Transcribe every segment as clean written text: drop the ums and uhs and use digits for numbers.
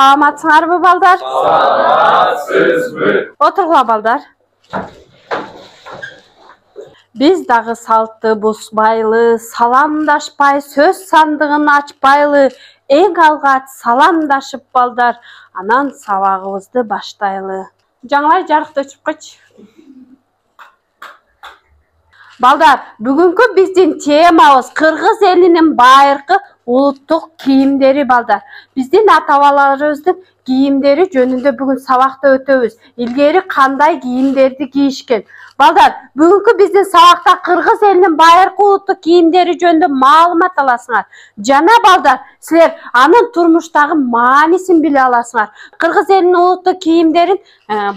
Саламатсыңарбы, балдар? Саламатсызбы. Отургула, балдар. Биз дагы салтты бузбайлы, саламдашпай сөз сандыгын ачпайлы, эң алгач саламдашып, балдар, анан сабагыбызды баштайлы. Жаңылай жарыкты өчүп койчу. Балдар, бүгүнкү биздин темабыз кыргыз элинин байыркы улуттук кийимдери, балдар. Биздин ата-бабаларыбыздын кийимдери жөнүндө бүгүн сабакта өтөбүз. Илгери кандай кийимдерди кийишкен? Балдар, бүгүнкү биздин сабакта кыргыз элинин байыркы улуттук кийимдери жөнүндө маалымат аласыңар. Жана балдар, силер анын турмуштагы маанисин биле аласыңар. Кыргыз элинин улуттук кийимдерин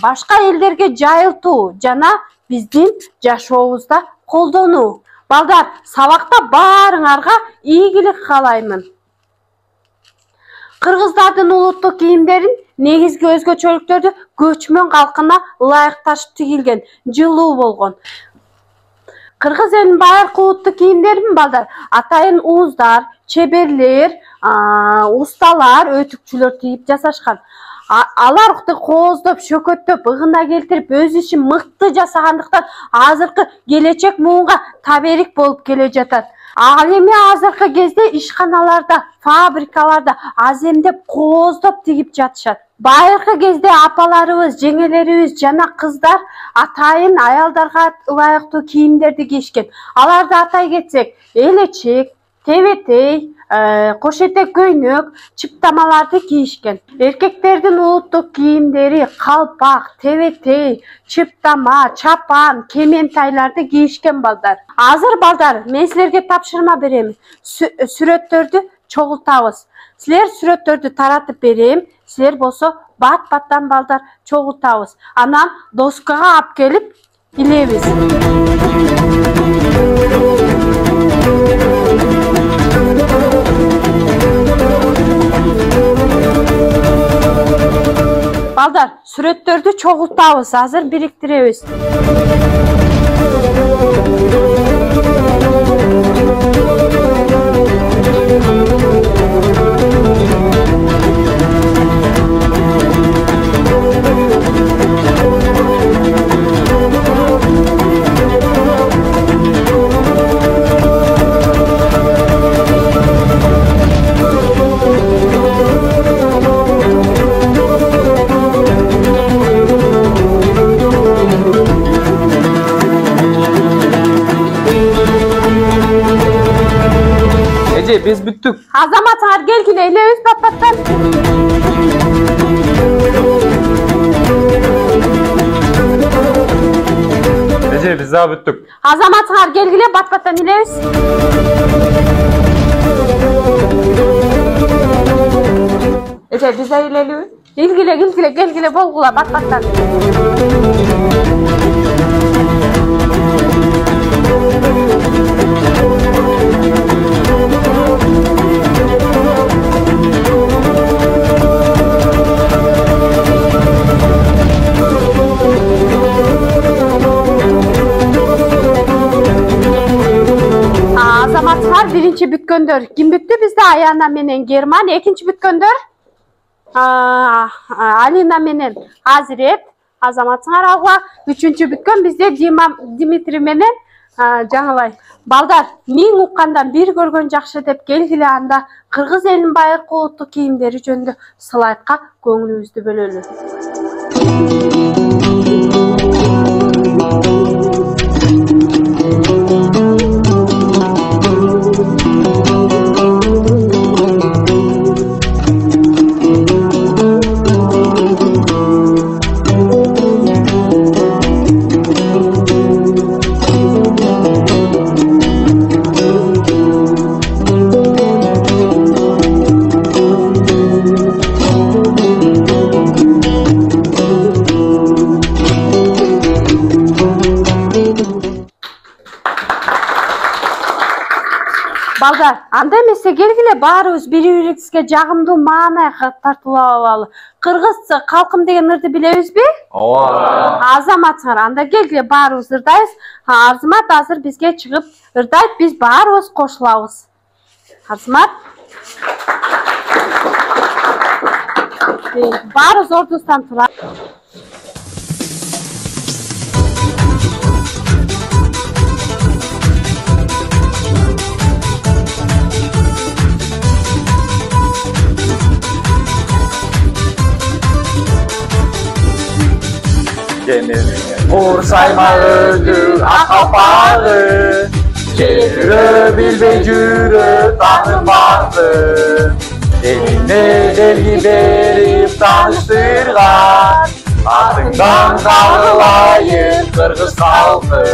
башка элдерге жайылтуу жана биздин жашообузда колдонуу. Балдар, сабакта баарыңарга ийгилик каалаймын. Кыргыздардын улуттук кийимдерин негизги өзгөчөлүктөрдү көчмөн калкына ылайыкташып тигилген, жылуу болгон. Кыргыз элинин байыркы улуттук кийимдерин, балдар, атайын ууздар, чеберлер, усталар, өтүкчүлөр тигип жасашкан. Аларды кооздоп, шөкөттөп, ыгына келтирип, өз ишин мыкты жасагандыктан азыркы келечек муунга таберик болуп келе жатат. Ал эми азыркы кезде ишканаларда, фабрикаларда аземдеп, кооздоп тигип жатышат. Байыркы кезде апаларыбыз, жеңелерибиз жана кыздар атайын аялдарга ылайыктуу кийимдерди кийишкен. Аларды атай кетсек, элечек, тебетей, кош этек көйнөк, чыптамаларды кийишкен. Эркектердин улуттук кийимдери калпак, тебетей, чыптама, чапан, кементайларды кийишкен, балдар. Азыр, балдар, мен силерге тапшырма берем. Сүрөттөрдү чогултабыз. Силер сүрөттөрдү таратып берем. Силер болсо бат-баттан, балдар, чогултабыз. Анан доскага алып келип илебиз. Балдар, сүрөттөрдү чогултабыз, азыр бириктиребиз. Biz büttük. Азаматыңар келгиле, элебиз бат-баттан. Ece biz daha büttük. Азаматыңар келгиле, бат-баттан илебиз. Эже, биз да илелиби? Илгиле, келгиле, болгула, бат-баттан. Азаматыңар биринчи бүткөндөр. Ким бүттү? Бизде Аяна менен Герман. Экинчи бүткөндөр Алина менен Азирет. Азаматыңар алгыла. Үчүнчү бүткөн бизде Димитрий менен Жаңылай. Балдар, мен уккандан бир көргөн жакшы деп келгиле, анда кыргыз элинин байыркы улуттук кийимдери жөнүндө слайдка көңүлүбүздү бөлөлү. Балдар, анда эмесе келгиле баарыбыз бири-бирибизге жагымдуу маанай тартуулап алалы. Кыргызча калкым деген ырды билебизби? Ооба. Азаматыңар, анда келгиле баарыбыз ырдайбыз. Арзымат азыр бизге чыгып ырдайт, биз баарыбыз кошулабыз. Арзымат. Баары зордустан турат. Uğur saymalıdır ak kapağı, Yürü bilbe yürü tanımadı. Eline delgi verip tanıştırgan, Ardından kağılayın Kırgız halkı.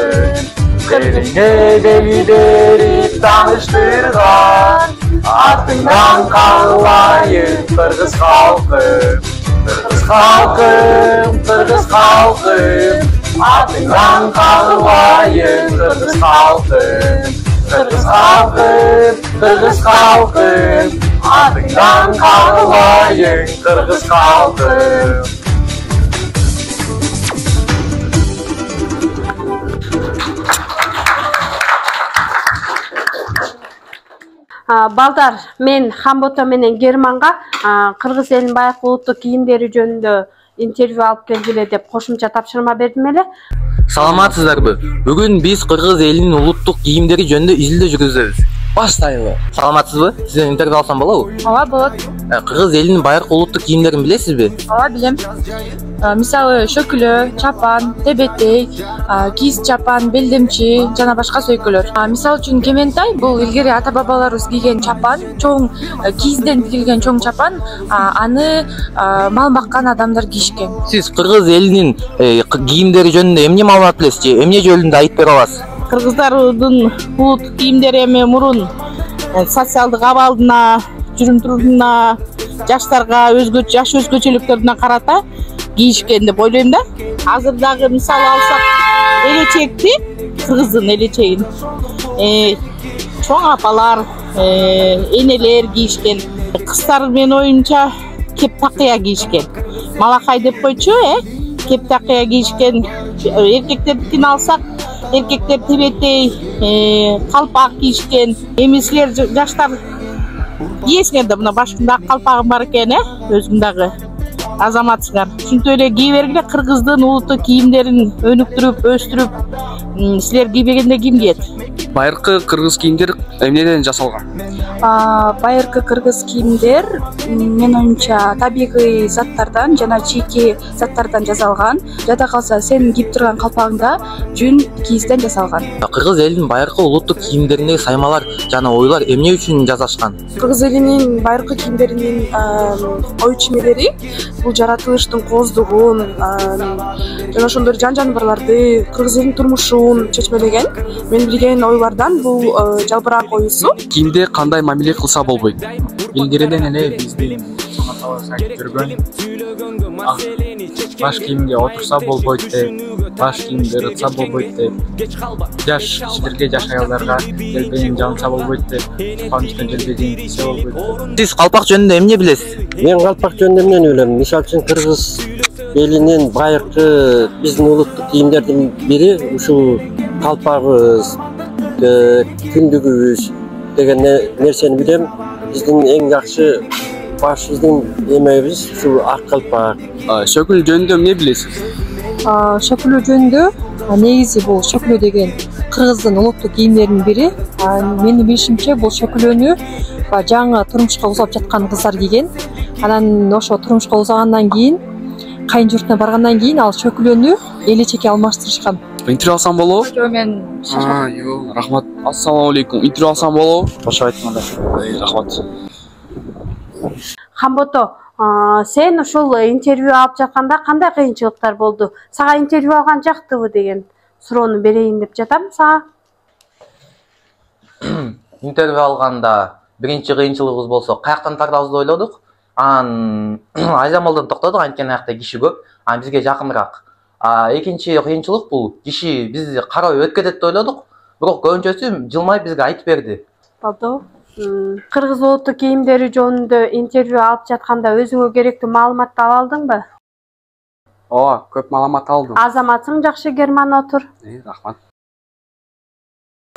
Eline delgi verip tanıştırgan, Ardından kağılayın Kırgız halkı. Kırgız halkım, Kırgız halkım, ardından kağılayın Kırgız halkım. Kırgız halkım, Kırgız halkım, ardından kağılayın Kırgız halkım. Балдар, мен Хамбото менен Германга Кыргыз элинин байыркы улуттук кийимдери жөнүндө интервью алып келгиле деп кошумча тапшырма бердим эле. Саламатсыздарбы? Бүгүн биз Кыргыз элинин улуттук кийимдери жөнүндө изилдөө жүргүзөбүз. Баштайлы. Саламатсызбы? Сизден интервью алсам болобу? Ооба, болот. Кыргыз элинин байыркы улуттук кийимдерин билесизби? Ооба, билем. Мисалы шөкүлө, чапан, тебетей, кийиз чапан, белдемчи жана башка сөйкөлөр. Мисалы үчүн кементай бул илгери ата бабаларыбыз кийген чапан, чоң кийизден тигилген чоң чапан, аны мал баккан адамдар кийишкен. Сиз Кыргыз элинин кийимдери жөнүндө эмне маалымат билесиз же эмне жөнүндө айтып бере аласыз? Кыргыздардын улуттук кийимдери эми мурун социалдык абалына, жүрүм-турумуна, жаштарга жаш өзгөчөлүктөрүнө карата кийишкен деп ойлойм да. Азыр дагы мисалы алсак, элечекти, кыргыздын элечегин чоң апалар, энелер кийишкен. Кыздар менин оюмча кеп такыя кийишкен. Малакай деп койчу, кеп такыя кийишкен. Эркектердикин алсак, эркектер тебетей, калпак кийишкен. Эми силер жаштар кийесиңер да, мына башымда калпагым бар экен, өзүм дагы азаматсыңар. Ушинтип эле кий бергиле, кыргыздын улуттук кийимдерин өнүктүрүп, өстүрүп, силер кийбегенде ким кийет? Байыркы кыргыз кийимдер эмнеден жасалган? Байыркы кыргыз кийимдер менин оюмча табигый заттардан жана чийки заттардан жасалган. Жада калса сен кийип турган калпагыңда жүн кийизден жасалган. Кыргыз элинин байыркы улуттук кийимдериндеги саймалар жана ойлор эмне үчүн жасашкан? Кыргыз элинин байыркы кийимдеринин ой чимелери бул жаратылыштын кооздугун жана ошондой жан жаныбарларды, кыргыз элинин турмушун чечмелеген. Мен билген ойлордон бул жалбырак оюсу. Кийимде кандай мамиле кылса болбойт? Илгериден эле биздин атабыз айтып жүргөн баш кийимге отурса болбойт деп, баш кийимди ырытса болбойт деп, жаш кишилерге, жаш аялдарга желбегин жабынса болбойт деп, чапан үстүнө желбегин кийсе болбойт деп. Сиз калпак жөнүндө эмне билесиз? Мен калпак жөнүндө эмнени билем? Мисалы үчүн Кыргыз элинин байыркы биздин улуттук кийимдердин бири ушул калпагыбыз, күндүгүбүз деген нерсени билем. Биздин эң жакшы башыбыздын эмебиз ушул ак калпак. Шөкүл жөнүндө эмне билесиз? Шөкүлө жөнүндө негизи бул шөкүлө деген кыргыздын улуттук кийимдеринин бири. Менин билишимче бул шөкүлөнү жаңы турмушка узап жаткан кыздар кийген. Анан ошо турмушка узагандан кийин, кайын журтуна баргандан кийин ал шөкүлөнү элечекке алмаштырышкан. Интервью алсам болобу? Жо мен Жок, рахмат. Ассалам алейкум. Интервью алсам болобу? Кошо айтмада. Рахмат. Хамбото, сен ушул интервью алып жатканда кандай кыйынчылыктар болду? Сага интервью алган жактыбы деген суроону берейин деп жатам сага. Интервью алганда биринчи кыйынчылыгыбыз болсо, каяктан тартабызды ойлодук. Айзамалдан токтодук, анткени аякта киши көп, бизге жакыныраак. Экинчи кыйынчылык бул киши бизди карабай өтүп кетет деп ойлодук, бирок көбүнчөсү жылмай бизге айтып берди. Болду. Кыргыз улуттук кийимдери жөнүндө интервью алып жатканда өзүңө керектүү маалыматты ала алдыңбы? Ооба, көп маалымат алдым. Азаматсың, жакшы Герман отур. Рахмат.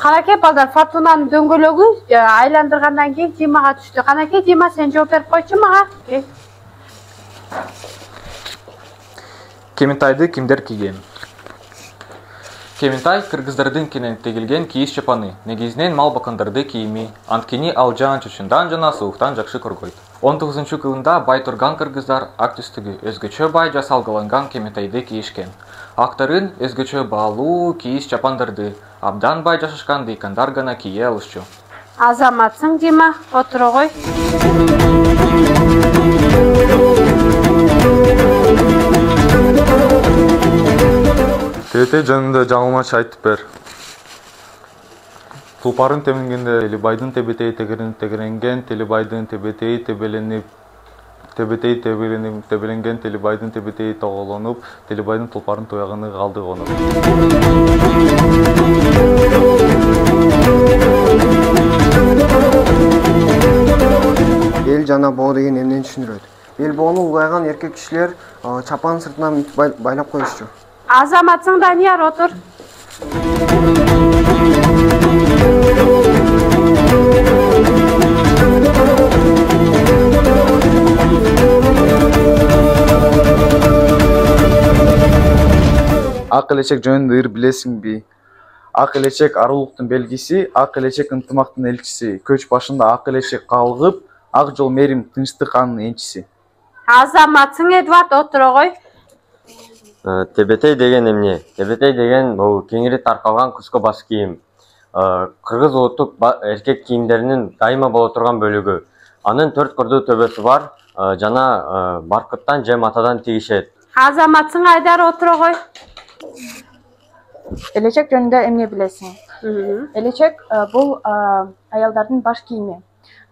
Канакей балдар, Фатунанын дөңгөлөгү айландыргандан кийин Димага түштү. Канакей, Дима сен жооп берип койчу мага. Кементайды кимдер кийген? Кементай кыргыздардын кенен тегилген кийиз чапаны, негизинен мал бакандарды кийими, анткени ал жаан-чачындан жана сууктан жакшы көргөйт. 19-жылында бай турган кыргыздар ак түстүгү өзгөчө бай жасалгаланган кементайды кийишкен. Актарын өзгөчө баалуу кийиз чапандарды абдан бай жашашкан дыйкандар гана кие алышчу. Азаматсың Дима, отура гой. Тете жанында жаңылмач айтып бер. Тулпарын темингенде Телебайдын тебетеи тегеренген, Телебайдын тебетеи тебеленген, Телебайдын тебетеи тоголонуп, Телебайдын тулпарын туягыны калды конуп. Эл жана боо деген эмнени түшүндүрөт? Эл боону улгайган эркек кишилер чапанын сыртынан байлап коюшчу. Азаматсың Данияр, отур. Ак элечек жөнүндө ыр билесиңби? Ак элечек арулуктун белгиси, ак элечек ынтымактын элчиси. Көч башында ак элечек калгып, ак жол мерим тынчтык анын энчиси. Азаматсың Эдвард, отура гой. Тебетей деген эмне? Тебетей деген бул кеңири таркалган кыска баш кийим. Кыргыз улуттук эркек кийимдеринин дайыма боло турган бөлүгү. Анын 4 кырдуу төбөсү бар, жана баркыттан же матадан тигишет. Азаматсың Айдар, отура гой. Элечек жөнүндө эмне билесиң? Элечек бул аялдардын баш кийими.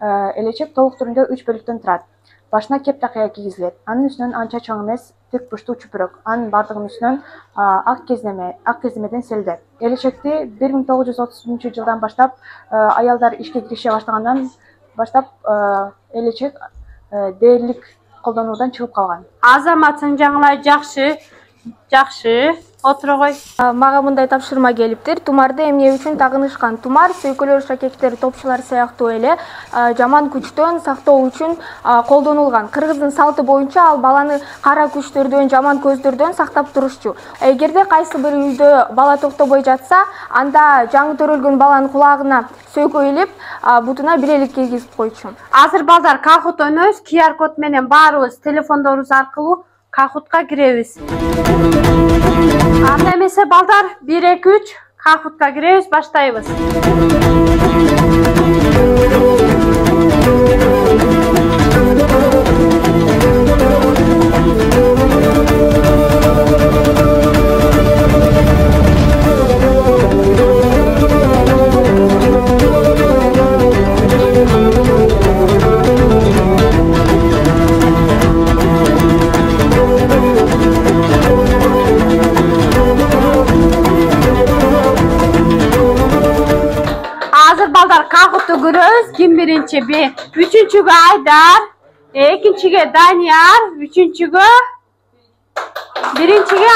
Элечек толук түрүндө 3 бөлүктөн турат. Башына кеп такыя кийгизилет. Анын үстүнөн анча чоң эмес, тик бурчтуу чүпүрөк. Анын бардыгынын үстүнөн ак кеземеден селдеп. Элечекти 1930-жылдан баштап аялдар ишке кирише баштагандан баштап элечек дээрлик колдонуудан чыгып калган. Азаматсың Жаңылай, жакшы. Отура гой. Мага мындай тапшырма келиптир. Тумарды эмне үчүн тагынышкан? Тумар сөйкөлөр, шакектер, топчулар сыяктуу эле жаман күчтөн сактоо үчүн колдонулган. Кыргыздын салты боюнча ал баланы кара күчтөрдөн, жаман көздөрдөн сактап турушчу. Эгерде кайсы бир үйдө бала токтобой жатса, анда жаңы төрөлгөн баланын кулагына сөйкө илип, бутуна бирейлик киргизип койчу. Азыр балдар Кахут ойнойбуз, QR код менен баарыбыз телефондорубуз аркылуу Кахутка киребиз. Анда эмесе балдар 1-2-3 Кахутка киребиз, баштайбыз. Кахуту көрөбүз. Ким биринчи? Үчүнчүгө Айдар, экинчиге Данияр, биринчиге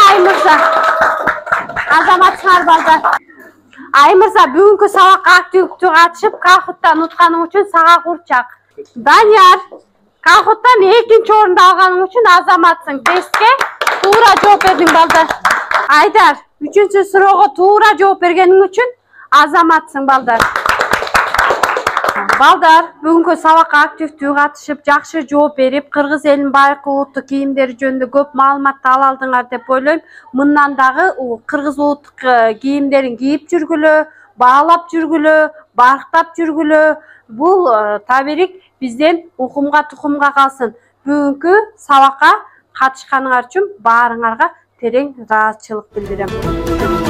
Аймырза. Азаматсыңар балдар. Аймырза, бүгүнкү сабакка активдүү катышып, Кахуттан утканың үчүн сага курчак. Данияр, Кахуттан экинчи орунду алганың үчүн азаматсың. 5ке туура жооп бердиң балдар. Айдар, 3-чү суроого туура жооп бергениң үчүн азаматсың балдар. Балдар, бүгүнкү сабакка активдүү катышып, жакшы жооп берип, кыргыз элинин байыркы улуттук кийимдери жөнүндө көп маалыматты ала алдыңар деп ойлойм. Мындан дагы кыргыз улуттук кийимдерин кийип жүргүлө, баалап жүргүлө, барктап жүргүлө. Бул табирик бизден укумга тукумга калсын. Бүгүнкү сабакка катышканыңар үчүн баарыңарга терең ыраазычылык билдирем.